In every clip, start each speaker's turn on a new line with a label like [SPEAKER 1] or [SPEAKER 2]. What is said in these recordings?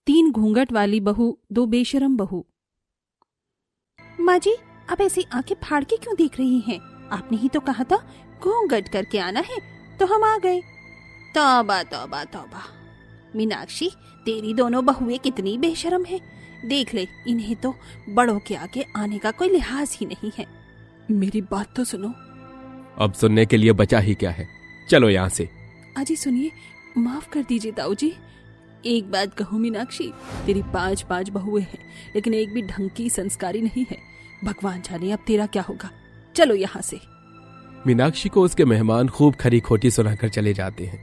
[SPEAKER 1] 3 घूंघट वाली बहू, 2 बेशरम बहू। माँ जी, आप ऐसी आंखें फाड़ के क्यों देख रही हैं? आपने ही तो कहा था घूंघट करके आना है, तो हम आ गए। तौबा तौबा तौबा, मीनाक्षी तेरी दोनों बहुएं कितनी बेशरम हैं। देख ले, इन्हें तो बड़ों के आगे आने का कोई लिहाज ही नहीं है। मेरी बात तो सुनो।
[SPEAKER 2] अब सुनने के लिए बचा ही क्या है, चलो यहाँ से।
[SPEAKER 1] अजी सुनिए, माफ कर दीजिए ताऊ जी। एक बात कहूँ मीनाक्षी, तेरी 5 बहुएं हैं, लेकिन एक भी ढंग की संस्कारी नहीं है। भगवान जाने अब तेरा क्या होगा। चलो यहाँ से।
[SPEAKER 2] मीनाक्षी को उसके मेहमान खूब खरी खोटी सुनाकर चले जाते हैं।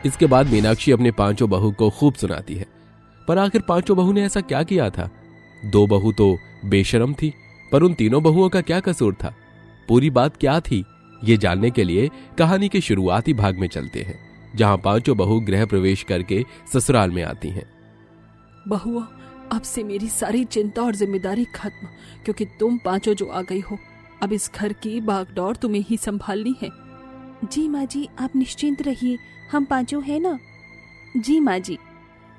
[SPEAKER 2] इसके बाद मीनाक्षी अपने 5 बहू को खूब सुनाती है। पर आखिर 5 बहू ने ऐसा क्या किया था? 2 बहू तो बेशरम थी, पर उन 3 बहुओं का क्या कसूर था? पूरी बात क्या थी, ये जानने के लिए कहानी के शुरुआती भाग में चलते हैं, जहां 5 बहू गृह प्रवेश करके ससुराल में आती हैं।
[SPEAKER 1] बहुओं, अब से मेरी सारी चिंता और जिम्मेदारी खत्म, क्योंकि तुम 5 जो आ गई हो। अब इस घर की बागडोर तुम्हें ही संभालनी है। जी माँ जी, आप निश्चिंत रहिए, हम 5 हैं ना। जी माँ जी।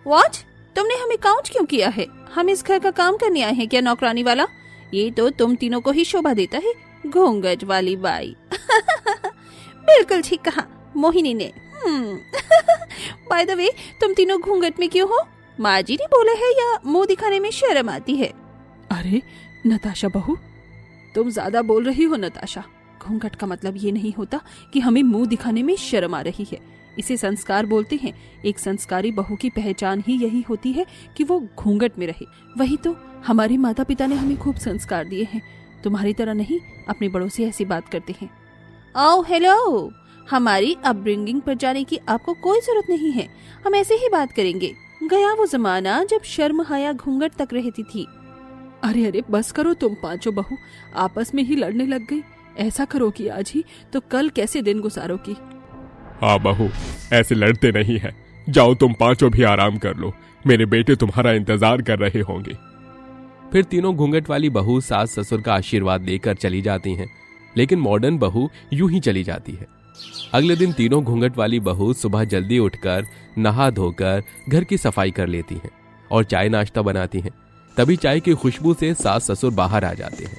[SPEAKER 1] व्हाट? तुमने हमें काउंट क्यों किया है? हम इस घर का काम करने आए हैं क्या, नौकरानी वाला? ये तो तुम तीनों को ही शोभा देता है, घूंघट वाली बाई। बिल्कुल ठीक कहा मोहिनी ने। बाय द वे, तुम तीनों घूंघट में क्यों हो? माँ जी ने बोला है या मुंह दिखाने में शर्म आती है? अरे नताशा बहू, तुम ज्यादा बोल रही हो नताशा। घूंघट का मतलब ये नहीं होता कि हमें मुंह दिखाने में शर्म आ रही है। इसे संस्कार बोलते हैं। एक संस्कारी बहू की पहचान ही यही होती है कि वो घूंघट में रहे। वही तो हमारे माता पिता ने हमें खूब संस्कार दिए हैं। तुम्हारी तरह नहीं अपने बड़ों से ऐसी बात करते हैं। ओ हेलो, हमारी अपब्रिंगिंग पर जाने की आपको कोई जरूरत नहीं है। हम ऐसे ही बात करेंगे। गया वो जमाना जब शर्म हया घूंघट तक रहती थी। अरे अरे बस करो तुम 5 बहू, आपस में ही लड़ने लग गई। ऐसा करोगी आज ही तो कल कैसे दिन गुजारोगी?
[SPEAKER 2] हाँ बहू, ऐसे लड़ते नहीं है। जाओ तुम 5 भी आराम कर लो, मेरे बेटे तुम्हारा इंतजार कर रहे होंगे। फिर तीनों घूंघट वाली बहू सास ससुर का आशीर्वाद लेकर चली जाती हैं, लेकिन मॉडर्न बहू यूं ही चली जाती है। अगले दिन तीनों घूंघट वाली बहू सुबह जल्दी उठकर नहा धोकर घर की सफाई कर लेती हैं और चाय नाश्ता बनाती हैं। तभी चाय की खुशबू से सास ससुर बाहर आ जाते हैं।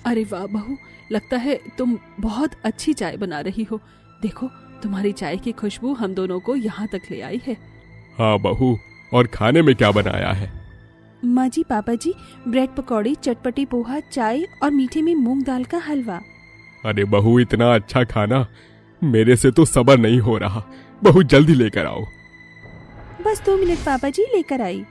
[SPEAKER 1] अरे वाह बहू, लगता है तुम बहुत अच्छी चाय बना रही हो। देखो, तुम्हारी चाय की खुशबू हम दोनों को यहाँ तक ले आई है।
[SPEAKER 2] हाँ बहू, और खाने में क्या बनाया है?
[SPEAKER 1] माँ जी, पापा जी, ब्रेड पकौड़ी, चटपटी पोहा, चाय और मीठे में मूंग दाल का हलवा।
[SPEAKER 2] अरे बहू, इतना अच्छा खाना मेरे से तो सब्र नहीं हो रहा। बहू जल्दी लेकर आओ।
[SPEAKER 1] बस 2 मिनट पापा जी, लेकर आई।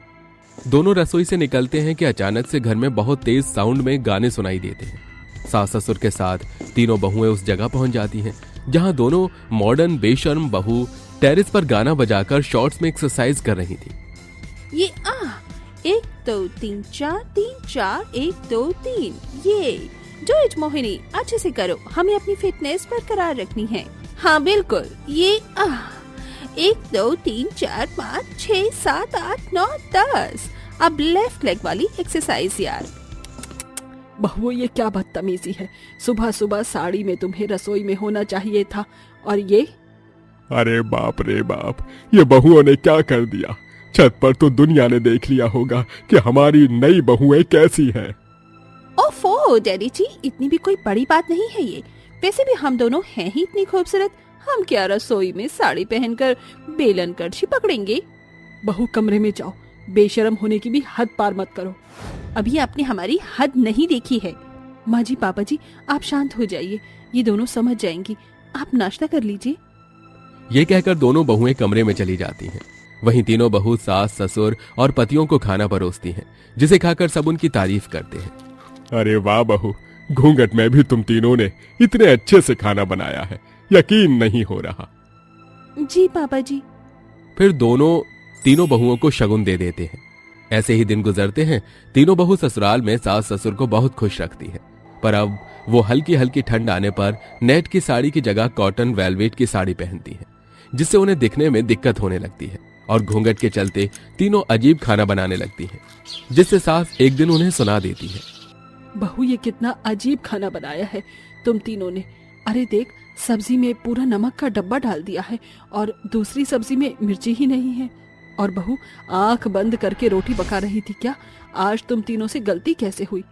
[SPEAKER 2] दोनों रसोई से निकलते हैं कि अचानक से घर में बहुत तेज साउंड में गाने सुनाई देते हैं। सास ससुर के साथ तीनों बहुएं उस जगह पहुंच जाती हैं जहां दोनों मॉडर्न बेशर्म बहू टेरेस पर गाना बजाकर शॉर्ट्स में एक्सरसाइज कर रही थी।
[SPEAKER 1] ये 1 2 3 4 3 4 1 2 3, ये जो इज मोहिनी, अच्छे से करो, हमें अपनी फिटनेस बरकरार रखनी है। हाँ बिल्कुल, ये 1 2 3 4 5 6 7 8 9 10। अब लेफ्ट लेग वाली एक्सरसाइज यार। बहुओं, ये क्या बदतमीजी है? सुबह सुबह साड़ी में तुम्हें रसोई में होना चाहिए था, और ये।
[SPEAKER 2] अरे बाप रे बाप, ये बहुओं ने क्या कर दिया? छत पर तो दुनिया ने देख लिया होगा कि हमारी नई बहुएं कैसी हैं।
[SPEAKER 1] ओफो डैडी जी, इतनी भी कोई बड़ी बात नहीं है ये। वैसे भी हम दोनों हैं ही इतनी खूबसूरत, हम क्या रसोई में साड़ी पहनकर बेलन करछी पकड़ेंगे? बहू कमरे में जाओ, बेशरम होने की भी हद पार मत करो। अभी आपने हमारी हद नहीं देखी है। माँ जी, पापा जी, आप शांत हो जाइए, ये दोनों समझ जाएंगी। आप नाश्ता कर लीजिए।
[SPEAKER 2] ये कहकर दोनों बहुएं कमरे में चली जाती हैं। वहीं तीनों बहू सास ससुर और पतियों को खाना परोसती हैं, जिसे खाकर सब उनकी तारीफ करते हैं। अरे वाह बहू, घूंघट में भी तुम तीनों ने इतने अच्छे से खाना बनाया है, यकीन नहीं हो रहा।
[SPEAKER 1] जी पापा जी।
[SPEAKER 2] फिर तीनों बहुओं को शगुन दे देते हैं। ऐसे ही दिन गुजरते हैं। तीनों बहू ससुराल में सास ससुर को बहुत खुश रखती है, पर अब वो हल्की हल्की ठंड आने पर नेट की साड़ी की जगह कॉटन वेलवेट की साड़ी पहनती है, जिससे उन्हें दिखने में दिक्कत होने लगती है और घूंघट के चलते तीनों अजीब खाना बनाने लगती हैं, जिससे सास एक दिन उन्हें सुना देती है।
[SPEAKER 1] बहू, ये कितना अजीब खाना बनाया है तुम तीनों ने। अरे देख, सब्जी में पूरा नमक का डब्बा डाल दिया है और दूसरी सब्जी में मिर्ची ही नहीं है, और बहू, आंख बंद करके रोटी पका रही थी क्या? आज तुम तीनों से गलती कैसे हुई?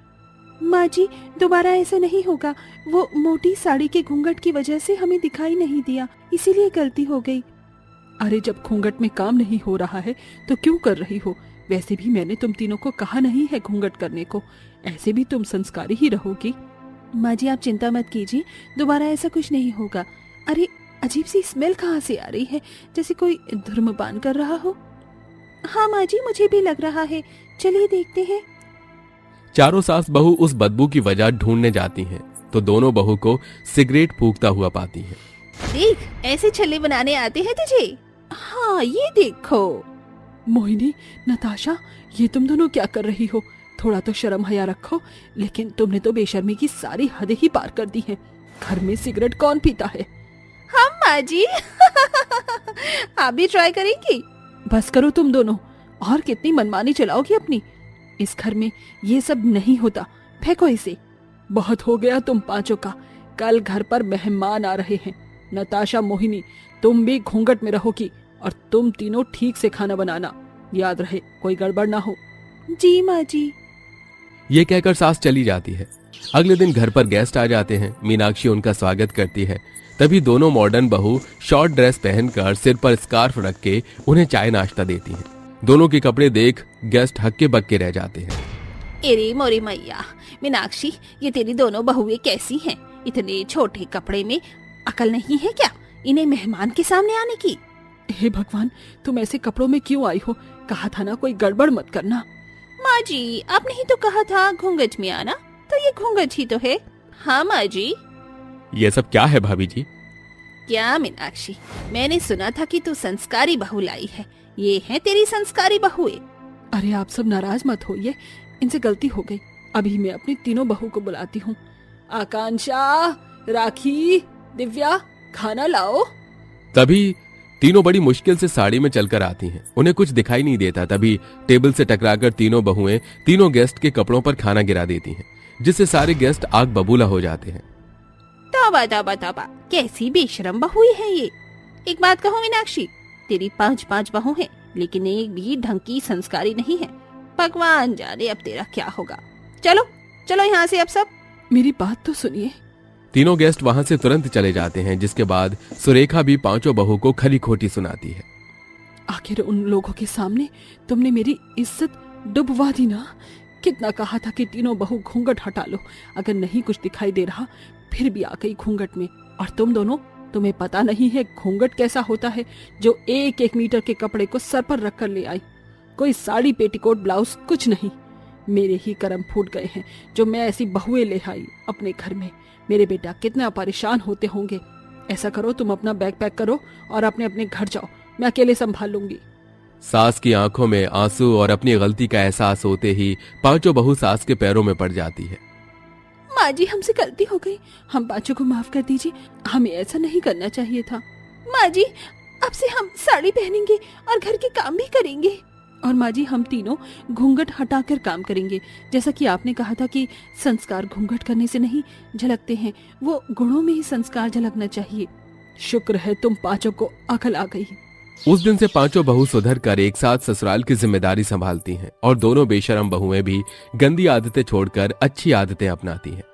[SPEAKER 1] माँ जी, दोबारा ऐसा नहीं होगा। वो मोटी साड़ी के घूंघट की वजह से हमें दिखाई नहीं दिया, इसीलिए गलती हो गई। अरे जब घूंघट में काम नहीं हो रहा है तो क्यों कर रही हो? वैसे भी मैंने तुम तीनों को कहा नहीं है घूंघट करने को। ऐसे भी तुम संस्कारी ही रहोगी। माँ जी, आप चिंता मत कीजिए, दोबारा ऐसा कुछ नहीं होगा। अरे अजीब सी स्मेल कहाँ से आ रही है, जैसे कोई धूम्रपान कर रहा हो। हाँ माँ जी, मुझे भी लग रहा है, चलिए देखते हैं।
[SPEAKER 2] चारों सास बहू उस बदबू की वजह ढूंढने जाती हैं तो दोनों बहू को सिगरेट फूंकता हुआ पाती हैं।
[SPEAKER 1] देख, ऐसे छल्ले बनाने आते हैं तुझे? हाँ, ये देखो। मोहिनी, नताशा, ये तुम दोनों क्या कर रही हो? थोड़ा तो शर्म हया रखो। लेकिन तुमने तो बेशर्मी की सारी हदें ही पार कर दी हैं। घर में सिगरेट कौन पीता है? हम माँ जी। आप भी ट्राई करेंगी? बस करो तुम दोनों, और कितनी मनमानी चलाओगी अपनी? इस घर में ये सब नहीं होता, फेंको इसे। बहुत हो गया तुम पांचों का। कल घर पर मेहमान आ रहे हैं। नताशा, मोहिनी, तुम भी घूंघट में रहोगी और तुम तीनों ठीक से खाना बनाना, याद रहे कोई गड़बड़ ना हो। जी माँ जी।
[SPEAKER 2] ये कहकर सास चली जाती है। अगले दिन घर पर गेस्ट आ जाते हैं। मीनाक्षी उनका स्वागत करती है। तभी दोनों मॉडर्न बहू शॉर्ट ड्रेस पहनकर सिर पर स्कार्फ रख के उन्हें चाय नाश्ता देती हैं। दोनों के कपड़े देख गेस्ट हक्के बक्के रह जाते हैं।
[SPEAKER 1] अरे मोरी मैया, मीनाक्षी, ये तेरी दोनों बहुएं कैसी हैं? इतने छोटे कपड़े में अकल नहीं है क्या इन्हें मेहमान के सामने आने की? हे भगवान, तुम ऐसे कपड़ों में क्यों आई हो? कहा था ना कोई गड़बड़ मत करना। माँ जी, आपने ही तो कहा था घूंघट में आना, तो ये घूंघट ही तो है। हाँ माँ जी।
[SPEAKER 2] ये सब क्या है भाभी जी?
[SPEAKER 1] क्या मीनाक्षी, मैंने सुना था कि तू संस्कारी बहू लाई है। ये है तेरी संस्कारी बहुएं। अरे आप सब नाराज मत होइए, इनसे गलती हो गई। अभी मैं अपनी तीनों बहू को बुलाती हूँ। आकांक्षा, राखी, दिव्या, खाना लाओ।
[SPEAKER 2] तभी तीनों बड़ी मुश्किल से साड़ी में चलकर आती हैं। उन्हें कुछ दिखाई नहीं देता। तभी टेबल से टकराकर तीनों बहुएं तीनों गेस्ट के कपड़ों पर खाना गिरा देती हैं, जिससे सारे गेस्ट आग बबूला हो जाते हैं।
[SPEAKER 1] तौबा तौबा तौबा, कैसी बेशरम बहुएं हैं ये। एक बात कहूँ मीनाक्षी, तेरी 5 बहू हैं, लेकिन एक भी ढंग की संस्कारी नहीं है। भगवान जाने अब तेरा क्या होगा। चलो चलो यहाँ से अब सब। मेरी बात तो सुनिए।
[SPEAKER 2] तीनों गेस्ट वहां से तुरंत चले जाते हैं, जिसके बाद सुरेखा भी पांचों बहू को खरी खोटी सुनाती है।
[SPEAKER 1] आखिर उन लोगों के सामने तुमने मेरी इज्जत डुबवा दी ना। कितना कहा था कि तीनों बहू घूंघट हटा लो, अगर नहीं कुछ दिखाई दे रहा। फिर भी आ गई घूंघट में। और तुम दोनों, तुम्हें पता नहीं है घूंघट कैसा होता है, जो 1-1 मीटर के कपड़े को सर पर रख कर ले आई। कोई साड़ी, पेटीकोट, ब्लाउज कुछ नहीं। मेरे ही कर्म फूट गए हैं जो मैं ऐसी बहुएं ले आई अपने घर में। मेरे बेटा कितना परेशान होते होंगे। ऐसा करो, तुम अपना बैग पैक करो और अपने अपने घर जाओ, मैं अकेले संभाल लूंगी।
[SPEAKER 2] सास की आंखों में आंसू और अपनी गलती का एहसास होते ही पांचों बहू सास के पैरों में पड़ जाती है।
[SPEAKER 1] माँ जी, हमसे गलती हो गई, हम पांचों को माफ कर दीजिए। हमें ऐसा नहीं करना चाहिए था। माँ जी, अब से हम साड़ी पहनेंगे और घर के काम भी करेंगे। और माँ जी, हम तीनों घूंघट हटाकर काम करेंगे। जैसा कि आपने कहा था कि संस्कार घूंघट करने से नहीं झलकते हैं, वो गुणों में ही संस्कार झलकना चाहिए। शुक्र है तुम पांचों को अकल आ गई।
[SPEAKER 2] उस दिन से पांचों बहू सुधर कर एक साथ ससुराल की जिम्मेदारी संभालती हैं और दोनों बेशरम बहुएं भी गंदी आदतें छोड़कर अच्छी आदतें अपनाती हैं।